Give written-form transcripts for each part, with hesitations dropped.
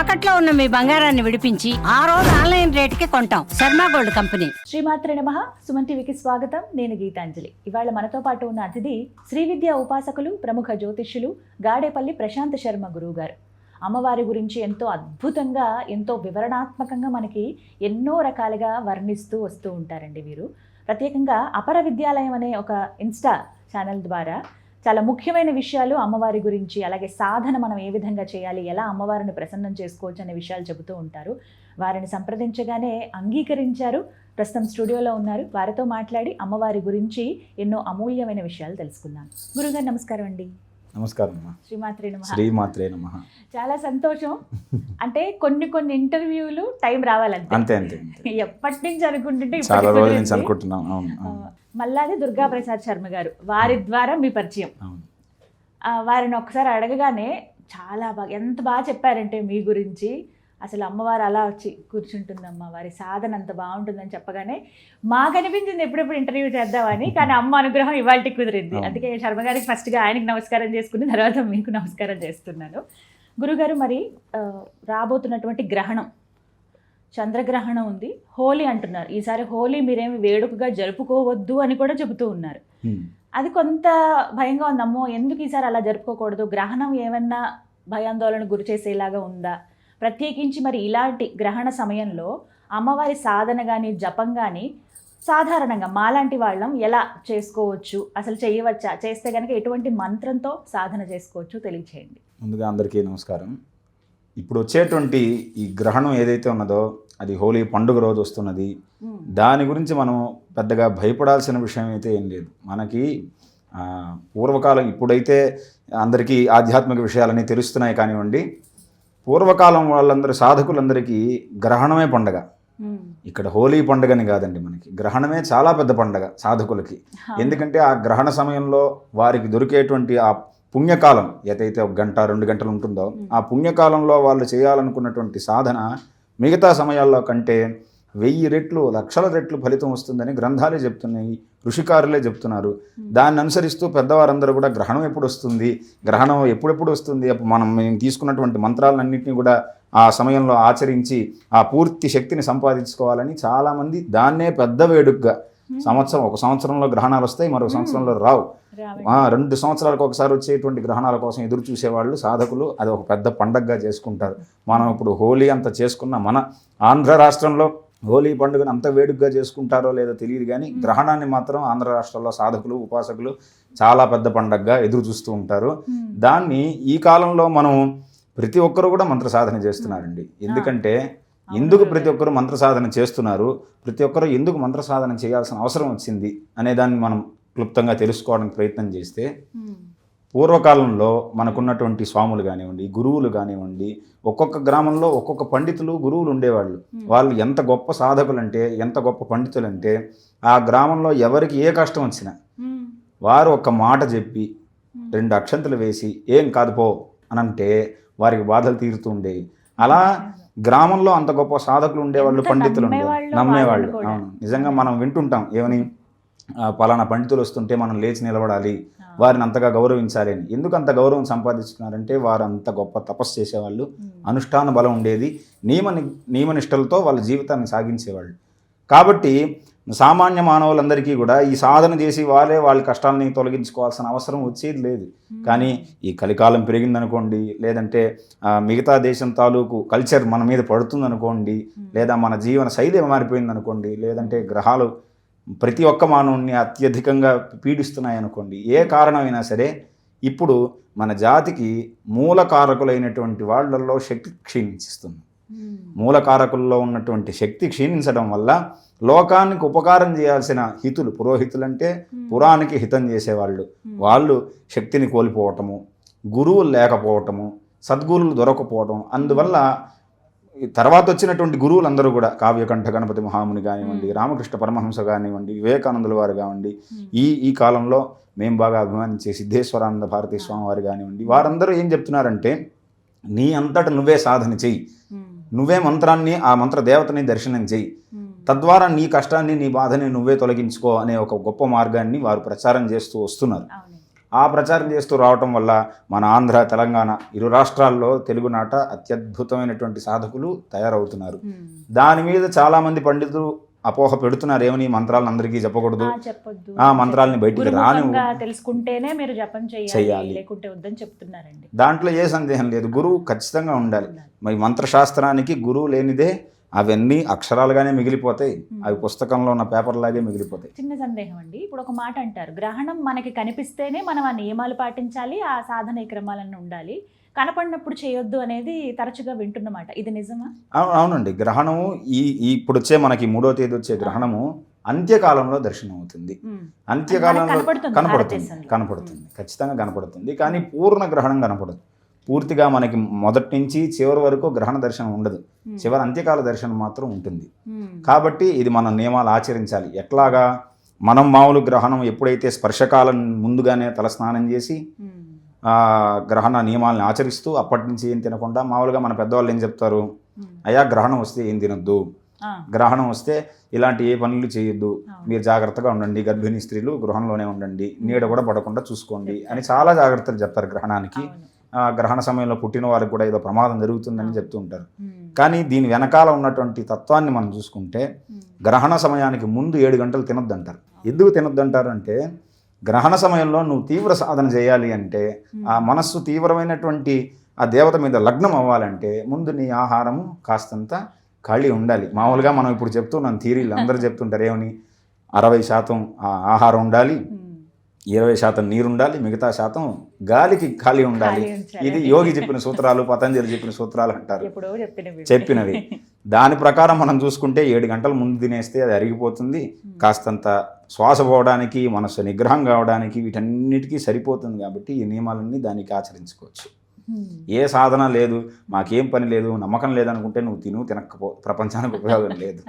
తాకట్లో ఉన్న మీ బంగారాన్ని విడిపించి ఆ రోజు ఆన్లైన్ రేటుకి కొంటాం. Sharma gold company. శ్రీమాత్రే నమః. సుమన్ టీవీకి స్వాగతం. నేను గీతాంజలి. ఇవాళ మనతో పాటు ఉన్న అతిథి శ్రీ విద్యా ఉపాసకులు, ప్రముఖ జ్యోతిష్యులు గాడేపల్లి ప్రశాంత్ శర్మ గురువు గారు. అమ్మవారి గురించి ఎంతో అద్భుతంగా, ఎంతో వివరణాత్మకంగా మనకి ఎన్నో రకాలుగా వర్ణిస్తూ వస్తూ ఉంటారండి వీరు. ప్రత్యేకంగా అపర విద్యాలయం అనే ఒక ఇన్స్టా ఛానల్ ద్వారా చాలా ముఖ్యమైన విషయాలు అమ్మవారి గురించి, అలాగే సాధన మనం ఏ విధంగా చేయాలి, ఎలా అమ్మవారిని ప్రసన్నం చేసుకోవచ్చు అనే విషయాలు చెబుతూ ఉంటారు. వారిని సంప్రదించగానే అంగీకరించారు. ప్రస్తుతం స్టూడియోలో ఉన్నారు. వారితో మాట్లాడి అమ్మవారి గురించి ఎన్నో అమూల్యమైన విషయాలు తెలుసుకుందాం. గురుగారు నమస్కారం అండి. నమస్కారం అమ్మా. శ్రీమాత్రే నమః. శ్రీమాత్రే నమః. చాలా సంతోషం. అంటే కొన్ని ఇంటర్వ్యూలు టైం రావాలంటే అంతే అంతే ఎప్పటి నుంచి అనుకుంటుంటే చాలా రోజుల నుంచి అనుకుంటున్నాం. మల్లాది దుర్గా ప్రసాద్ శర్మ గారు, వారి ద్వారా మీ పరిచయం. అవును. వారిని ఒకసారి అడగగానే చాలా బాగా, ఎంత బాగా చెప్పారంటే మీ గురించి. అసలు అమ్మవారు అలా వచ్చి కూర్చుంటుందమ్మా, వారి సాధన అంత బాగుంటుందని చెప్పగానే మాకు అనిపించింది ఎప్పుడెప్పుడు ఇంటర్వ్యూ చేద్దామని. కానీ అమ్మ అనుగ్రహం ఇవాళకి కుదిరింది. అందుకే శర్మ గారికి ఫస్ట్గా ఆయనకి నమస్కారం చేసుకుని తర్వాత మీకు నమస్కారం చేస్తున్నాను. గురుగారు, మరి రాబోతున్నటువంటి గ్రహణం, చంద్రగ్రహణం ఉంది, హోలీ అంటున్నారు. ఈసారి హోలీ మీరేమి వేడుకగా జరుపుకోవద్దు అని కూడా చెబుతూ ఉన్నారు. అది కొంత భయంగా ఉందమ్మో, ఎందుకు ఈసారి అలా జరుపుకోకూడదు, గ్రహణం ఏమన్నా భయాందోళన గురి చేసేలాగా ఉందా? ప్రత్యేకించి మరి ఇలాంటి గ్రహణ సమయంలో అమ్మవారి సాధన కానీ, జపం కానీ సాధారణంగా మాలాంటి వాళ్ళం ఎలా చేసుకోవచ్చు, అసలు చేయవచ్చా, చేస్తే కనుక ఎటువంటి మంత్రంతో సాధన చేసుకోవచ్చు తెలియచేయండి. ముందుగా అందరికీ నమస్కారం. ఇప్పుడు వచ్చేటువంటి ఈ గ్రహణం ఏదైతే ఉన్నదో అది హోలీ పండుగ రోజు వస్తున్నది. దాని గురించి మనం పెద్దగా భయపడాల్సిన విషయం అయితే ఏం లేదు. మనకి పూర్వకాలం, ఇప్పుడైతే అందరికీ ఆధ్యాత్మిక విషయాలన్నీ తెలుస్తున్నాయి కానివ్వండి, పూర్వకాలం వాళ్ళందరూ సాధకులందరికీ గ్రహణమే పండగ. ఇక్కడ హోలీ పండుగని కాదండి, మనకి గ్రహణమే చాలా పెద్ద పండగ సాధకులకి. ఎందుకంటే ఆ గ్రహణ సమయంలో వారికి దొరికేటువంటి ఆ పుణ్యకాలం ఏదైతే 1 గంట 2 గంటలు ఉంటుందో, ఆ పుణ్యకాలంలో వాళ్ళు చేయాలనుకున్నటువంటి సాధన మిగతా సమయాల్లో కంటే 1000 రెట్లు, లక్షల రెట్లు ఫలితం వస్తుందని గ్రంథాలే చెప్తున్నాయి, ఋషికారులే చెప్తున్నారు. దాన్ని అనుసరిస్తూ పెద్దవారందరూ కూడా గ్రహణం ఎప్పుడు వస్తుంది, గ్రహణం ఎప్పుడెప్పుడు వస్తుంది, అప్పుడు మేము తీసుకున్నటువంటి మంత్రాలన్నింటినీ కూడా ఆ సమయంలో ఆచరించి ఆ పూర్తి శక్తిని సంపాదించుకోవాలని చాలామంది దాన్నే పెద్ద వేడుకగా, ఒక సంవత్సరంలో గ్రహణాలు వస్తాయి, మరొక సంవత్సరంలో రావు, 2 సంవత్సరాలకు ఒకసారి వచ్చేటువంటి గ్రహణాల కోసం ఎదురు చూసేవాళ్ళు సాధకులు అది ఒక పెద్ద పండగగా చేసుకుంటారు. మనం ఇప్పుడు హోలీ అంత చేసుకున్న మన ఆంధ్ర రాష్ట్రంలో హోలీ పండుగను అంత వేడుకగా చేసుకుంటారో లేదో తెలియదు, కానీ గ్రహణాన్ని మాత్రం ఆంధ్ర రాష్ట్రంలో సాధకులు, ఉపాసకులు చాలా పెద్ద పండగగా ఎదురు చూస్తూ ఉంటారు. దాన్ని ఈ కాలంలో మనం ప్రతి ఒక్కరు కూడా మంత్ర సాధన చేస్తున్నారండి. ఎందుకు ప్రతి ఒక్కరు మంత్ర సాధన చేస్తున్నారు, ప్రతి ఒక్కరు ఎందుకు మంత్ర సాధన చేయాల్సిన అవసరం వచ్చింది అనే దాన్ని మనం క్లుప్తంగా తెలుసుకోవడానికి ప్రయత్నం చేస్తే, పూర్వకాలంలో మనకున్నటువంటి స్వాములు కానివ్వండి, గురువులు కానివ్వండి, ఒక్కొక్క గ్రామంలో ఒక్కొక్క పండితులు, గురువులు ఉండేవాళ్ళు. వాళ్ళు ఎంత గొప్ప సాధకులు అంటే, ఎంత గొప్ప పండితులు అంటే, ఆ గ్రామంలో ఎవరికి ఏ కష్టం వచ్చినా వారు ఒక్క మాట చెప్పి 2 అక్షంతలు వేసి ఏం కాదు పో అని అంటే వారికి బాధలు తీరుతూ ఉండేవి. అలా గ్రామంలో అంత గొప్ప సాధకులు ఉండేవాళ్ళు, పండితులు నమ్మేవాళ్ళు. అవును, నిజంగా మనం వింటుంటాం ఏమని, పలానా పండితులు వస్తుంటే మనం లేచి నిలబడాలి, వారిని అంతగా గౌరవించాలి అని. ఎందుకు అంత గౌరవం సంపాదించుకున్నారంటే వారు అంత గొప్ప తపస్సు చేసేవాళ్ళు, అనుష్ఠాన బలం ఉండేది, నియమనిష్టలతో వాళ్ళ జీవితాన్ని సాగించేవాళ్ళు. కాబట్టి సామాన్య మానవులందరికీ కూడా ఈ సాధన చేసి వాళ్ళ కష్టాలని తొలగించుకోవాల్సిన అవసరం వచ్చేది లేదు. కానీ ఈ కలికాలం పెరిగిందనుకోండి, లేదంటే మిగతా దేశం తాలూకు కల్చర్ మన మీద పడుతుందనుకోండి, లేదా మన జీవన శైలి మారిపోయిందనుకోండి, లేదంటే గ్రహాలు ప్రతి ఒక్క మానవుని అత్యధికంగా పీడిస్తున్నాయి అనుకోండి, ఏ కారణమైనా సరే ఇప్పుడు మన జాతికి మూలకారకులైనటువంటి వాళ్ళల్లో శక్తి క్షీణిస్తుంది. మూలకారకుల్లో ఉన్నటువంటి శక్తి క్షీణించడం వల్ల లోకానికి ఉపకారం చేయాల్సిన హితులు, పురోహితులు అంటే పురానికి హితం చేసేవాళ్ళు, వాళ్ళు శక్తిని కోల్పోవటము, గురువులు లేకపోవటము, సద్గురువులు దొరకపోవటం, అందువల్ల తర్వాత వచ్చినటువంటి గురువులందరూ కూడా కావ్యకంఠ గణపతి మహాముని కానివ్వండి, రామకృష్ణ పరమహంస కానివ్వండి, వివేకానందుల వారు కానివ్వండి, ఈ కాలంలో మేము బాగా అభిమానించే సిద్ధేశ్వరానంద భారతీ స్వామి వారు కానివ్వండి, వారందరూ ఏం చెప్తున్నారంటే, నీ అంతట నువ్వే సాధన చెయ్యి, నువ్వే మంత్రాన్ని, ఆ మంత్ర దేవతని దర్శనం చెయ్యి, తద్వారా నీ కష్టాన్ని, నీ బాధని నువ్వే తొలగించుకో అనే ఒక గొప్ప మార్గాన్ని వారు ప్రచారం చేస్తూ వస్తున్నారు. ఆ ప్రచారం చేస్తూ రావటం వల్ల మన ఆంధ్ర తెలంగాణ ఇరు రాష్ట్రాల్లో తెలుగునాట అత్యద్భుతమైనటువంటి సాధకులు తయారవుతున్నారు. దాని మీద చాలామంది పండితులు అపోహ పెడుతున్నారు, ఏమని మంత్రాలను అందరికీ చెప్పకూడదు, చెప్పొద్దు, ఆ మంత్రాలని బయటికి రాని తెలుసుకుంటేనే మీరు జపం చేయాలి, లేకుంటే వద్దని చెప్తున్నారండి. దాంట్లో ఏ సందేహం లేదు, గురువు ఖచ్చితంగా ఉండాలి. మరి మంత్రశాస్త్రానికి గురువు లేనిదే అవన్నీ అక్షరాలుగానే మిగిలిపోతాయి, అవి పుస్తకంలో ఉన్న పేపర్ లాగే మిగిలిపోతాయి. చిన్న సందేహం అండి, ఇప్పుడు ఒక మాట అంటారు, గ్రహణం మనకి కనిపిస్తేనే మనం ఆ నియమాలు పాటించాలి, ఆ సాధన క్రమాలన్నీ ఉండాలి, కనపడినప్పుడు చేయొద్దు అనేది తరచుగా వింటున్నమాట, ఇది నిజమా? అవునండి, గ్రహణము ఇప్పుడు వచ్చే మనకి 3వ తేదీ వచ్చే గ్రహణము అంత్యకాలంలో దర్శనం అవుతుంది. అంత్యకాలంలో కనపడుతుంది, ఖచ్చితంగా కనపడుతుంది. కానీ పూర్ణ గ్రహణం కనపడదు. పూర్తిగా మనకి మొదటి నుంచి చివరి వరకు గ్రహణ దర్శనం ఉండదు, చివరి అంత్యకాల దర్శనం మాత్రం ఉంటుంది. కాబట్టి ఇది మనం నియమాలు ఆచరించాలి. ఎట్లాగా మనం మామూలు గ్రహణం ఎప్పుడైతే స్పర్శకాలం ముందుగానే తలస్నానం చేసి గ్రహణ నియమాలను ఆచరిస్తూ అప్పటి నుంచి ఏం తినకుండా, మామూలుగా మన పెద్దవాళ్ళు ఏం చెప్తారు, అయ్యా గ్రహణం వస్తే ఏం తినొద్దు, గ్రహణం వస్తే ఇలాంటి ఏ పనులు చేయొద్దు, మీరు జాగ్రత్తగా ఉండండి, గర్భిణీ స్త్రీలు గృహంలోనే ఉండండి, నీడ కూడా పడకుండా చూసుకోండి అని చాలా జాగ్రత్తలు చెప్తారు గ్రహణానికి. గ్రహణ సమయంలో పుట్టిన వారికి కూడా ఏదో ప్రమాదం జరుగుతుందని చెప్తూ ఉంటారు. కానీ దీని వెనకాల ఉన్నటువంటి తత్వాన్ని మనం చూసుకుంటే గ్రహణ సమయానికి ముందు 7 గంటలు తినొద్దంటారు. ఎందుకు తినొద్దంటారు అంటే, గ్రహణ సమయంలో నువ్వు తీవ్ర సాధన చేయాలి అంటే, ఆ మనస్సు తీవ్రమైనటువంటి ఆ దేవత మీద లగ్నం అవ్వాలంటే ముందు నీ ఆహారము కాస్తంత ఖాళీ ఉండాలి. మామూలుగా మనం ఇప్పుడు చెప్తున్నాం థీరీలు, అందరూ చెప్తుంటారు ఏమని, 60% ఆహారం ఉండాలి, 20% నీరు ఉండాలి, మిగతా శాతం గాలికి ఖాళీ ఉండాలి. ఇది యోగి చెప్పిన సూత్రాలు, పతంజలి చెప్పిన సూత్రాలు అంటారు, చెప్పినవి. దాని ప్రకారం మనం చూసుకుంటే 7 గంటల ముందు తినేస్తే అది అరిగిపోతుంది, కాస్తంత శ్వాస పోవడానికి, మనసు నిగ్రహం కావడానికి, వీటన్నిటికీ సరిపోతుంది. కాబట్టి ఈ నియమాలన్నీ దానికి ఆచరించుకోవచ్చు. ఏ సాధన లేదు, మాకేం పని లేదు, నమ్మకం లేదనుకుంటే నువ్వు తినకపో, ప్రపంచానికి ఉపయోగం లేదు.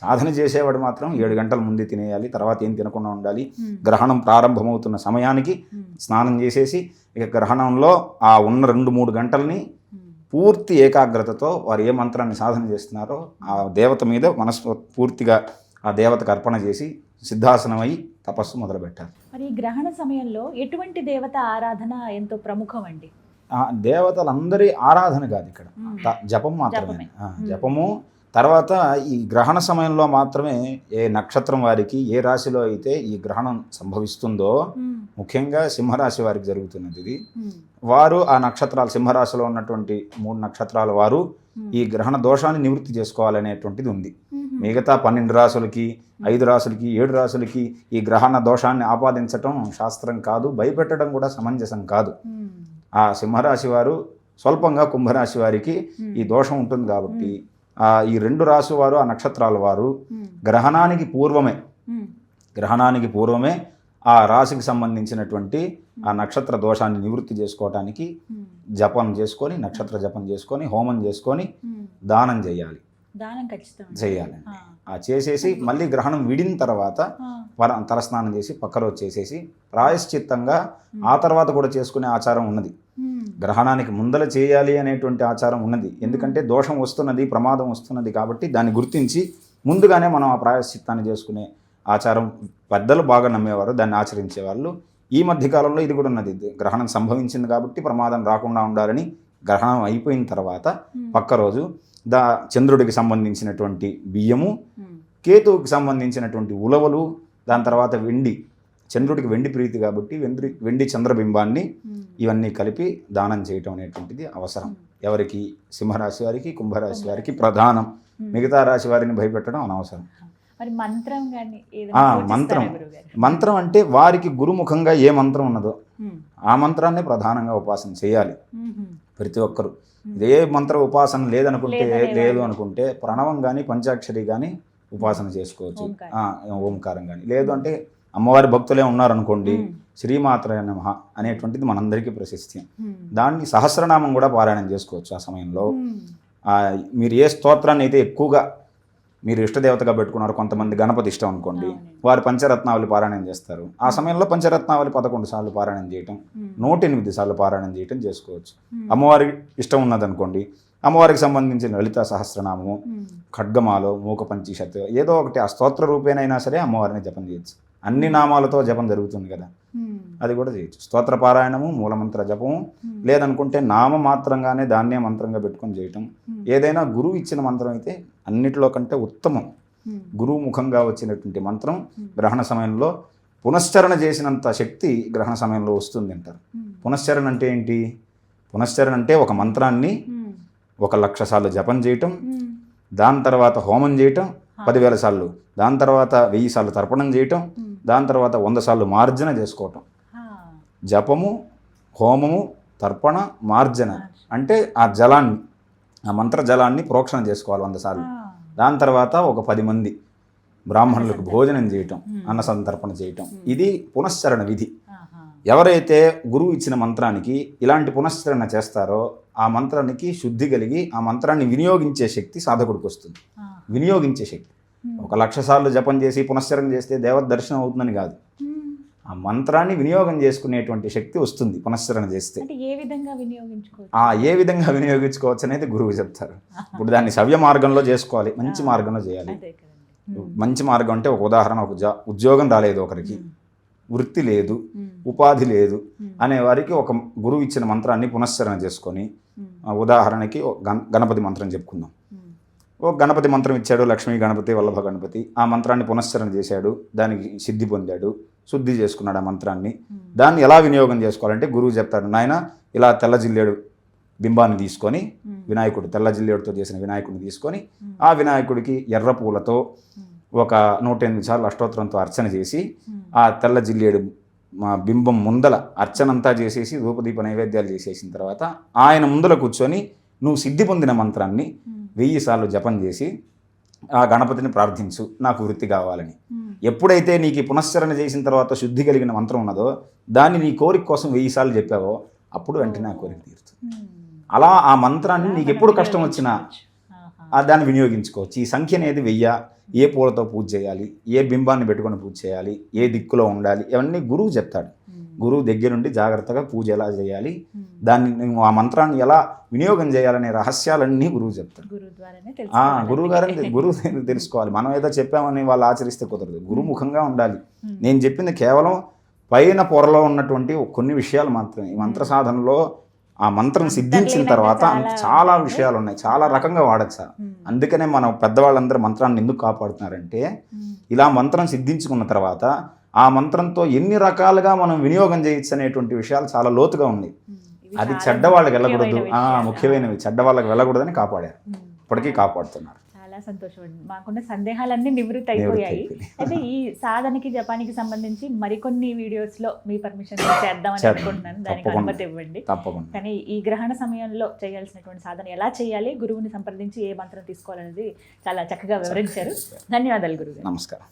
సాధన చేసేవాడు మాత్రం 7 గంటల ముందే తినేయాలి, తర్వాత ఏం తినకుండా ఉండాలి. గ్రహణం ప్రారంభమవుతున్న సమయానికి స్నానం చేసేసి ఇక గ్రహణంలో ఆ ఉన్న 2-3 గంటల్ని పూర్తి ఏకాగ్రతతో వారు ఏ మంత్రాన్ని సాధన చేస్తున్నారో ఆ దేవత మీద మనసు పూర్తిగా ఆ దేవతకు అర్పణ చేసి సిద్ధాసనమై తపస్సు మొదలుపెట్టారు. మరి ఈ గ్రహణ సమయంలో ఎటువంటి దేవత ఆరాధన ఎంతో ప్రముఖం అండి? దేవతలందరి ఆరాధన కాదు ఇక్కడ, జపం మాత్రమే. జపము తర్వాత ఈ గ్రహణ సమయంలో మాత్రమే ఏ నక్షత్రం వారికి ఏ రాశిలో అయితే ఈ గ్రహణం సంభవిస్తుందో, ముఖ్యంగా సింహరాశి వారికి జరుగుతున్నది ఇది. వారు ఆ నక్షత్రాలు, సింహరాశిలో ఉన్నటువంటి 3 నక్షత్రాల వారు ఈ గ్రహణ దోషాన్ని నివృత్తి చేసుకోవాలనేటువంటిది ఉంది. మిగతా 12 రాశులకి, 5 రాశులకి, 7 రాశులకి ఈ గ్రహణ దోషాన్ని ఆపాదించటం శాస్త్రం కాదు, భయపెట్టడం కూడా సమంజసం కాదు. ఆ సింహరాశి వారు స్వల్పంగా కుంభరాశి వారికి ఈ దోషం ఉంటుంది కాబట్టి ఈ 2 రాశి వారు, ఆ నక్షత్రాల వారు గ్రహణానికి పూర్వమే ఆ రాశికి సంబంధించినటువంటి ఆ నక్షత్ర దోషాన్ని నివృత్తి చేసుకోవటానికి జపం చేసుకొని, నక్షత్ర జపం చేసుకొని, హోమం చేసుకొని దానం చేయాలి. చేయాలండి. ఆ చేసేసి మళ్ళీ గ్రహణం విడిన తర్వాత తలస్నానం చేసి పక్కలో చేసేసి ప్రాయశ్చిత్తంగా ఆ తర్వాత కూడా చేసుకునే ఆచారం ఉన్నది. గ్రహణానికి ముందల చేయాలి అనేటువంటి ఆచారం ఉన్నది. ఎందుకంటే దోషం వస్తున్నది, ప్రమాదం వస్తున్నది కాబట్టి దాన్ని గుర్తించి ముందుగానే మనం ఆ ప్రాయశ్చిత్తాన్ని చేసుకునే ఆచారం పెద్దలు బాగా నమ్మేవారు, దాన్ని ఆచరించేవాళ్ళు. ఈ మధ్యకాలంలో ఇది కూడా ఉన్నది. గ్రహణం సంభవించింది కాబట్టి ప్రమాదం రాకుండా ఉండాలని గ్రహణం అయిపోయిన తర్వాత పక్క రోజు చంద్రుడికి సంబంధించినటువంటి బియ్యము, కేతువుకి సంబంధించినటువంటి ఉలవలు, దాని తర్వాత వెండి, చంద్రుడికి వెండి ప్రీతి కాబట్టి వెండి చంద్రబింబాన్ని ఇవన్నీ కలిపి దానం చేయటం అనేటువంటిది అవసరం. ఎవరికి? సింహరాశి వారికి, కుంభరాశి వారికి ప్రధానం. మిగతా రాశి వారిని భయపెట్టడం అనవసరం. మంత్రం అంటే వారికి గురుముఖంగా ఏ మంత్రం ఉన్నదో ఆ మంత్రాన్ని ప్రధానంగా ఉపాసన చేయాలి ప్రతి ఒక్కరు. ఇదే మంత్ర ఉపాసన లేదు అనుకుంటే ప్రణవం కానీ పంచాక్షరి కానీ ఉపాసన చేసుకోవచ్చు, ఓంకారం కానీ. లేదు అంటే అమ్మవారి భక్తులే ఉన్నారనుకోండి, శ్రీమాత్రే నమః అనేటువంటిది మనందరికీ ప్రశస్తి. దాన్ని సహస్రనామం కూడా పారాయణం చేసుకోవచ్చు ఆ సమయంలో. మీరు ఏ స్తోత్రాన్ని అయితే ఎక్కువగా మీరు ఇష్టదేవతగా పెట్టుకున్నారు, కొంతమంది గణపతి ఇష్టం అనుకోండి, వారు పంచరత్నావళి పారాయణం చేస్తారు. ఆ సమయంలో పంచరత్నావళి 11 సార్లు పారాయణం చేయటం, 108 సార్లు పారాయణం చేయటం చేసుకోవచ్చు. అమ్మవారికి ఇష్టం ఉన్నదనుకోండి, అమ్మవారికి సంబంధించిన లలితా సహస్రనామము, ఖడ్గమాలో, మూక పంచీషత్ ఏదో ఒకటి ఆ స్తోత్ర రూపేనైనా సరే అమ్మవారిని జపం చేయొచ్చు. అన్ని నామాలతో జపం జరుగుతుంది కదా, అది కూడా చేయొచ్చు. స్తోత్ర పారాయణము, మూలమంత్ర జపము, లేదనుకుంటే నామ మాత్రంగానే దాన్నే మంత్రంగా పెట్టుకొని చేయటం. ఏదైనా గురువు ఇచ్చిన మంత్రం అయితే అన్నిటిలో కంటే ఉత్తమం. గురువు ముఖంగా వచ్చినటువంటి మంత్రం గ్రహణ సమయంలో పునశ్చరణ చేసినంత శక్తి గ్రహణ సమయంలో వస్తుంది అంటారు. పునశ్చరణ అంటే ఏంటి? పునశ్చరణ అంటే ఒక మంత్రాన్ని 1,00,000 సార్లు జపం చేయటం, దాని తర్వాత హోమం చేయటం 10,000 సార్లు, దాని తర్వాత 1000 సార్లు తర్పణం చేయటం, దాని తర్వాత 100 సార్లు మార్జన చేసుకోవటం. జపము, హోమము, తర్పణ, మార్జన అంటే ఆ జలాన్ని, ఆ మంత్ర జలాన్ని ప్రోక్షణ చేసుకోవాలి 100 సార్లు. దాని తర్వాత ఒక 10 మంది బ్రాహ్మణులకు భోజనం చేయటం, అన్న సంతర్పణ చేయటం. ఇది పునశ్చరణ విధి. ఎవరైతే గురువు ఇచ్చిన మంత్రానికి ఇలాంటి పునశ్చరణ చేస్తారో ఆ మంత్రానికి శుద్ధి కలిగి ఆ మంత్రాన్ని వినియోగించే శక్తి సాధకుడికి వస్తుంది. వినియోగించే శక్తి. 1,00,000 సార్లు జపం చేసి పునశ్చరణ చేస్తే దేవత దర్శనం అవుతుందని కాదు, ఆ మంత్రాన్ని వినియోగం చేసుకునేటువంటి శక్తి వస్తుంది పునశ్చరణ చేస్తే. ఏ విధంగా వినియోగించుకోవచ్చు? ఏ విధంగా వినియోగించుకోవచ్చు అనేది గురువు చెప్తారు. ఇప్పుడు దాన్ని సవ్య మార్గంలో చేసుకోవాలి, మంచి మార్గంలో చేయాలి. మంచి మార్గం అంటే ఒక ఉదాహరణ, ఒక ఉద్యోగం రాలేదు ఒకరికి, వృత్తి లేదు, ఉపాధి లేదు అనే వారికి ఒక గురువు ఇచ్చిన మంత్రాన్ని పునశ్చరణ చేసుకొని, ఉదాహరణకి గణపతి మంత్రం చెప్పుకుందాం. ఒక గణపతి మంత్రం ఇచ్చాడు, లక్ష్మీ గణపతి, వల్లభ గణపతి. ఆ మంత్రాన్ని పునశ్చరణ చేశాడు, దానికి సిద్ధి పొందాడు, శుద్ధి చేసుకున్నాడు ఆ మంత్రాన్ని. దాన్ని ఎలా వినియోగం చేసుకోవాలంటే గురువు చెప్తాడు, నాయన ఇలా తెల్ల జిల్లేడు బింబాన్ని తీసుకొని, వినాయకుడు తెల్ల జిల్లేడుతో చేసిన వినాయకుడిని తీసుకొని, ఆ వినాయకుడికి ఎర్ర పూలతో ఒక 108 సార్లు అష్టోత్తరంతో అర్చన చేసి, ఆ తెల్ల జిల్లేడు బింబం ముందల అర్చనంతా చేసేసి ధూపదీప నైవేద్యాలు చేసేసిన తర్వాత ఆయన ముందల కూర్చొని నువ్వు సిద్ధి పొందిన మంత్రాన్ని 1000 సార్లు జపం చేసి ఆ గణపతిని ప్రార్థించు, నాకు వృత్తి కావాలని. ఎప్పుడైతే నీకు పునశ్చరణ చేసిన తర్వాత శుద్ధి కలిగిన మంత్రం ఉన్నదో దాన్ని నీ కోరిక కోసం 1000 సార్లు చెప్పావో అప్పుడు వెంటనే ఆ కోరిక తీరుతుంది. అలా ఆ మంత్రాన్ని నీకు ఎప్పుడు కష్టం వచ్చినా దాన్ని వినియోగించుకోవచ్చు. ఈ సంఖ్య అనేది 1000. ఏ పూలతో పూజ చేయాలి, ఏ బింబాన్ని పెట్టుకొని పూజ చేయాలి, ఏ దిక్కులో ఉండాలి, ఇవన్నీ గురువు చెప్తాడు. గురువు దగ్గరుండి జాగ్రత్తగా పూజ ఎలా చేయాలి, దాన్ని నువ్వు ఆ మంత్రాన్ని ఎలా వినియోగం చేయాలనే రహస్యాలన్నీ గురువు చెప్తాడు. గురువు గారిని గురువు తెలుసుకోవాలి. మనం ఏదో చెప్పామని వాళ్ళు ఆచరిస్తే కుదరదు, గురుముఖంగా ఉండాలి. నేను చెప్పింది కేవలం పైన పొరలో ఉన్నటువంటి కొన్ని విషయాలు మాత్రమే. ఈ మంత్ర సాధనలో ఆ మంత్రం సిద్ధించిన తర్వాత చాలా విషయాలు ఉన్నాయి, చాలా రకంగా వాడచ్చు. అందుకనే మనం పెద్దవాళ్ళందరూ మంత్రాన్ని ఎందుకు కాపాడుతున్నారంటే, ఇలా మంత్రం సిద్ధించుకున్న తర్వాత ఆ మంత్రంతో ఎన్ని రకాలుగా మనం వినియోగం చేయొచ్చు అనేటువంటి విషయాలు చాలా లోతుగా ఉన్నాయి. అది చెడ్డ వాళ్ళకి వెళ్ళకూడదు, ముఖ్యమైనవి చెడ్డ వాళ్ళకి వెళ్ళకూడదని కాపాడారు, ఇప్పటికీ కాపాడుతున్నారు. చాలా సంతోషం అండి. మాకున్న సందేహాలన్నీ నివృత్తి అయిపోయాయి. అయితే ఈ సాధనకి జపానికి సంబంధించి మరికొన్ని వీడియోస్లో మీ పర్మిషన్ చేద్దామని అనుకుంటున్నాను, దానికి అనుమతి ఇవ్వండి. తప్పకుండా. కానీ ఈ గ్రహణ సమయంలో చేయాల్సినటువంటి సాధన ఎలా చేయాలి, గురువుని సంప్రదించి ఏ మంత్రం తీసుకోవాలనేది చాలా చక్కగా వివరించారు. ధన్యవాదాలు గురువు. నమస్కారం.